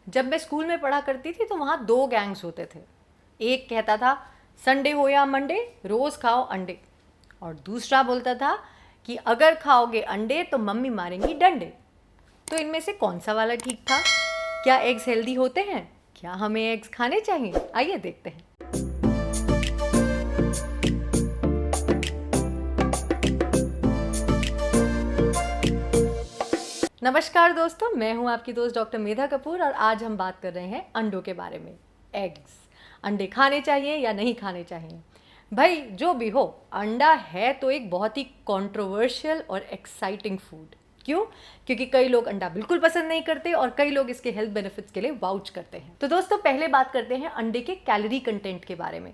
जब मैं स्कूल में पढ़ा करती थी तो वहाँ दो गैंग्स होते थे। एक कहता था संडे हो या मंडे रोज़ खाओ अंडे, और दूसरा बोलता था कि अगर खाओगे अंडे तो मम्मी मारेंगी डंडे। तो इनमें से कौन सा वाला ठीक था? क्या एग्स हेल्दी होते हैं? क्या हमें एग्स खाने चाहिए? आइए देखते हैं। नमस्कार दोस्तों, मैं हूं आपकी दोस्त डॉक्टर मेधा कपूर और आज हम बात कर रहे हैं अंडों के बारे में। एग्स, अंडे खाने चाहिए या नहीं खाने चाहिए? भाई जो भी हो, अंडा है तो एक बहुत ही कंट्रोवर्शियल और एक्साइटिंग फूड। क्यों? क्योंकि कई लोग अंडा बिल्कुल पसंद नहीं करते और कई लोग इसके हेल्थ बेनिफिट्स के लिए वाउच करते हैं। तो दोस्तों पहले बात करते हैं अंडे के कैलोरी कंटेंट के बारे में।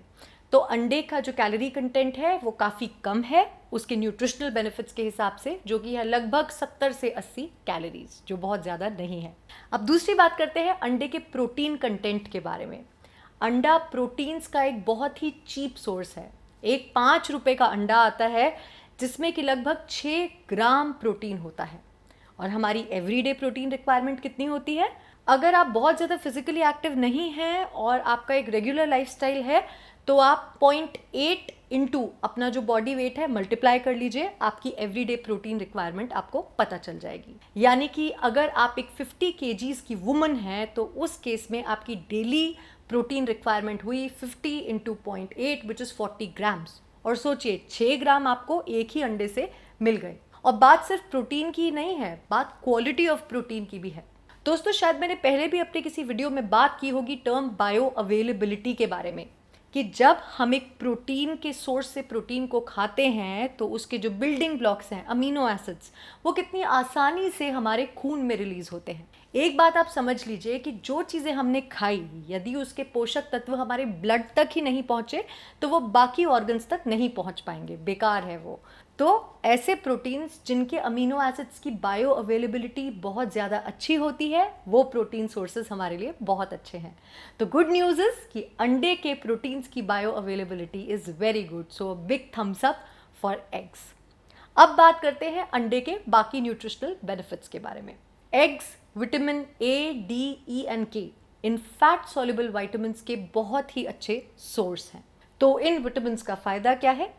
तो अंडे का जो कैलोरी कंटेंट है वो काफ़ी कम है उसके न्यूट्रिशनल बेनिफिट्स के हिसाब से, जो कि है लगभग 70 से 80 कैलोरीज, जो बहुत ज़्यादा नहीं है। अब दूसरी बात करते हैं अंडे के प्रोटीन कंटेंट के बारे में। अंडा प्रोटीन्स का एक बहुत ही चीप सोर्स है। एक 5 रुपये का अंडा आता है जिसमें कि लगभग 6 ग्राम प्रोटीन होता है। और हमारी एवरीडे प्रोटीन रिक्वायरमेंट कितनी होती है? अगर आप बहुत ज़्यादा फिजिकली एक्टिव नहीं हैं और आपका एक रेगुलर लाइफस्टाइल है तो आप 0.8 इंटू अपना जो बॉडी वेट है मल्टीप्लाई कर लीजिए, आपकी एवरीडे प्रोटीन रिक्वायरमेंट आपको पता चल जाएगी। यानी कि अगर आप एक 50 केजीज की वुमन हैं तो उस केस में आपकी डेली प्रोटीन रिक्वायरमेंट हुई 50 इंटू 0.8 विच इज़ 40 ग्राम्स। और सोचिए 6 ग्राम आपको एक ही अंडे से मिल गए। और बात सिर्फ प्रोटीन की नहीं है, बात क्वालिटी ऑफ प्रोटीन की भी है। दोस्तों शायद मैंने पहले भी अपने किसी वीडियो में बात की होगी टर्म बायो अवेलेबिलिटी के बारे में, कि जब हम एक प्रोटीन के सोर्स से प्रोटीन को खाते हैं तो उसके जो बिल्डिंग ब्लॉक्स हैं अमीनो एसिड्स, वो कितनी आसानी से हमारे खून में रिलीज होते हैं। एक बात आप समझ लीजिए कि जो चीज़ें हमने खाई, यदि उसके पोषक तत्व हमारे ब्लड तक ही नहीं पहुँचे तो वो बाकी ऑर्गन्स तक नहीं पहुँच पाएंगे, बेकार है वो। तो ऐसे प्रोटीन्स जिनके अमीनो एसिड्स की बायो अवेलेबिलिटी बहुत ज़्यादा अच्छी होती है, वो प्रोटीन सोर्सेज हमारे लिए बहुत अच्छे हैं। तो गुड न्यूज़ इज़ कि अंडे के प्रोटीन्स की bio availability is very good, so big thumbs up for eggs. अब बात करते हैं अंडे के बाकी न्यूट्रिशनल बेनिफिट्स के बारे में। Eggs vitamin A, D, E and के, इन फैट सॉल्युबल विटामिन्स के बहुत ही अच्छे सोर्स हैं। तो इन विटामिन्स का फ़ायदा क्या है?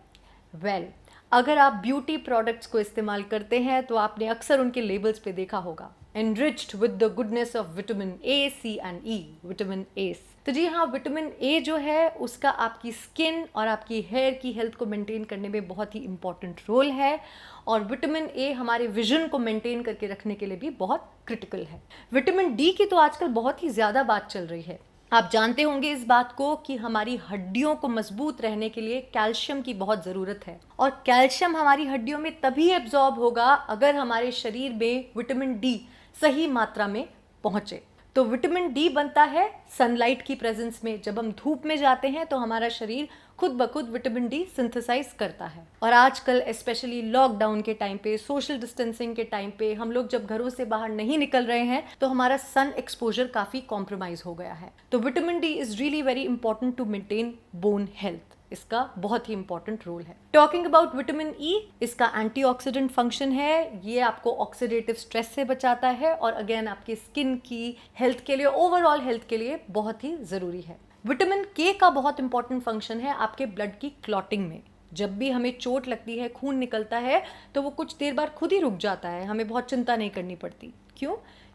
अगर आप ब्यूटी प्रोडक्ट्स को इस्तेमाल करते हैं तो आपने अक्सर उनके लेबल्स पे देखा होगा enriched with the goodness of vitamin A, C and E, vitamin A. तो जी हाँ, विटामिन ए जो है उसका आपकी स्किन और आपकी हेयर की हेल्थ को मेंटेन करने में बहुत ही इंपॉर्टेंट रोल है। और विटामिन ए हमारे विजन को मेंटेन करके रखने के लिए भी बहुत क्रिटिकल है। विटामिन डी की तो आजकल बहुत ही ज़्यादा बात चल रही है। आप जानते होंगे इस बात को कि हमारी हड्डियों को मजबूत रहने के लिए कैल्शियम की बहुत ज़रूरत है, और कैल्शियम हमारी हड्डियों में तभी एब्जॉर्ब होगा अगर हमारे शरीर में विटामिन डी सही मात्रा में पहुँचे। तो विटामिन डी बनता है सनलाइट की प्रेजेंस में। जब हम धूप में जाते हैं तो हमारा शरीर खुद ब खुद विटामिन डी सिंथेसाइज करता है। और आजकल स्पेशली लॉकडाउन के टाइम पे, सोशल डिस्टेंसिंग के टाइम पे, हम लोग जब घरों से बाहर नहीं निकल रहे हैं तो हमारा सन एक्सपोजर काफ़ी कॉम्प्रोमाइज हो गया है। तो vitamin D is really very important to maintain bone health, इसका बहुत ही इंपॉर्टेंट रोल है। टॉकिंग अबाउट विटामिन ई, इसका एंटीऑक्सीडेंट फंक्शन है। ये आपको ऑक्सीडेटिव स्ट्रेस से बचाता है और अगेन आपकी स्किन की हेल्थ के लिए, ओवरऑल हेल्थ के लिए बहुत ही ज़रूरी है। विटामिन के का बहुत इंपॉर्टेंट फंक्शन है आपके ब्लड की क्लॉटिंग में। जब भी हमें चोट लगती है, खून निकलता है, तो वो कुछ देर बाद खुद ही रुक जाता है, हमें बहुत चिंता नहीं करनी पड़ती। क्यों?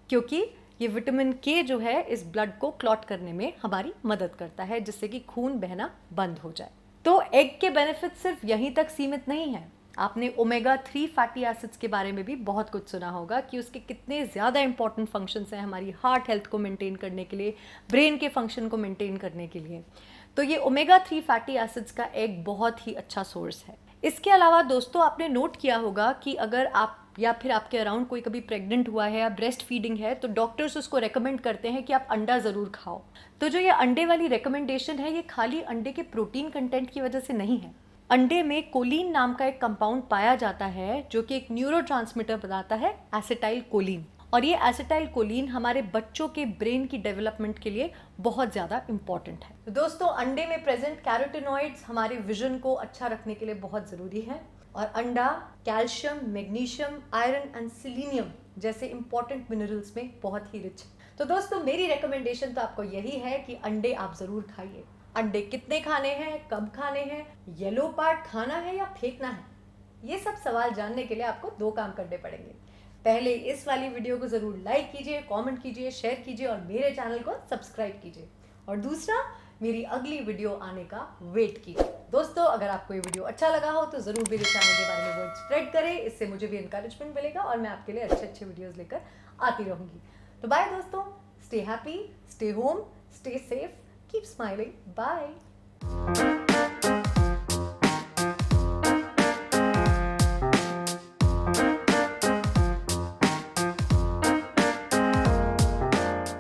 क्योंकि ये विटामिन के जो है इस ब्लड को क्लॉट करने में हमारी मदद करता है, जिससे कि खून बहना बंद हो जाए। तो एग के बेनिफिट सिर्फ यहीं तक सीमित नहीं है। आपने ओमेगा 3 फैटी एसिड्स के बारे में भी बहुत कुछ सुना होगा कि उसके कितने ज़्यादा इंपॉर्टेंट फंक्शंस हैं हमारी हार्ट हेल्थ को मेंटेन करने के लिए, ब्रेन के फंक्शन को मेंटेन करने के लिए। तो ये ओमेगा 3 फैटी एसिड्स का एग बहुत ही अच्छा सोर्स है। इसके अलावा दोस्तों आपने नोट किया होगा कि अगर आप या फिर आपके अराउंड कोई कभी प्रेग्नेंट हुआ है या ब्रेस्ट फीडिंग है तो डॉक्टर्स उसको रेकमेंड करते हैं कि आप अंडा ज़रूर खाओ। तो जो ये अंडे वाली रेकमेंडेशन है, ये खाली अंडे के प्रोटीन कंटेंट की वजह से नहीं है। अंडे में कोलिन नाम का एक कंपाउंड पाया जाता है जो कि एक न्यूरोट्रांसमीटर बनाता है, एसिटाइल कोलिन। और ये एसिटाइल कोलिन हमारे बच्चों के ब्रेन की डेवलपमेंट के लिए बहुत ज़्यादा इंपॉर्टेंट है। तो दोस्तों अंडे में प्रेजेंट कैरोटीनॉइड्स हमारे विजन को अच्छा रखने के लिए बहुत ज़रूरी है। और अंडा calcium, magnesium, iron and selenium जैसे इंपॉर्टेंट मिनरल्स में बहुत ही रिच है। तो दोस्तों मेरी रिकमेंडेशन तो आपको यही है कि अंडे आप ज़रूर खाइए। अंडे कितने खाने हैं, कब खाने हैं, येलो पार्ट खाना है या फेंकना है, ये सब सवाल जानने के लिए आपको 2 काम करने पड़ेंगे। पहले इस वाली वीडियो को ज़रूर लाइक कीजिए, कमेंट कीजिए, शेयर कीजिए और मेरे चैनल को सब्सक्राइब कीजिए। और दूसरा, मेरी अगली वीडियो आने का वेट कीजिए। दोस्तों अगर आपको ये वीडियो अच्छा लगा हो तो ज़रूर मेरे चैनल के बारे में वर्ड स्प्रेड करें, इससे मुझे भी इंकरेजमेंट मिलेगा और मैं आपके लिए अच्छे अच्छे वीडियोज़ लेकर आती रहूँगी। तो बाय दोस्तों, stay happy, stay home, stay safe, keep smiling, bye.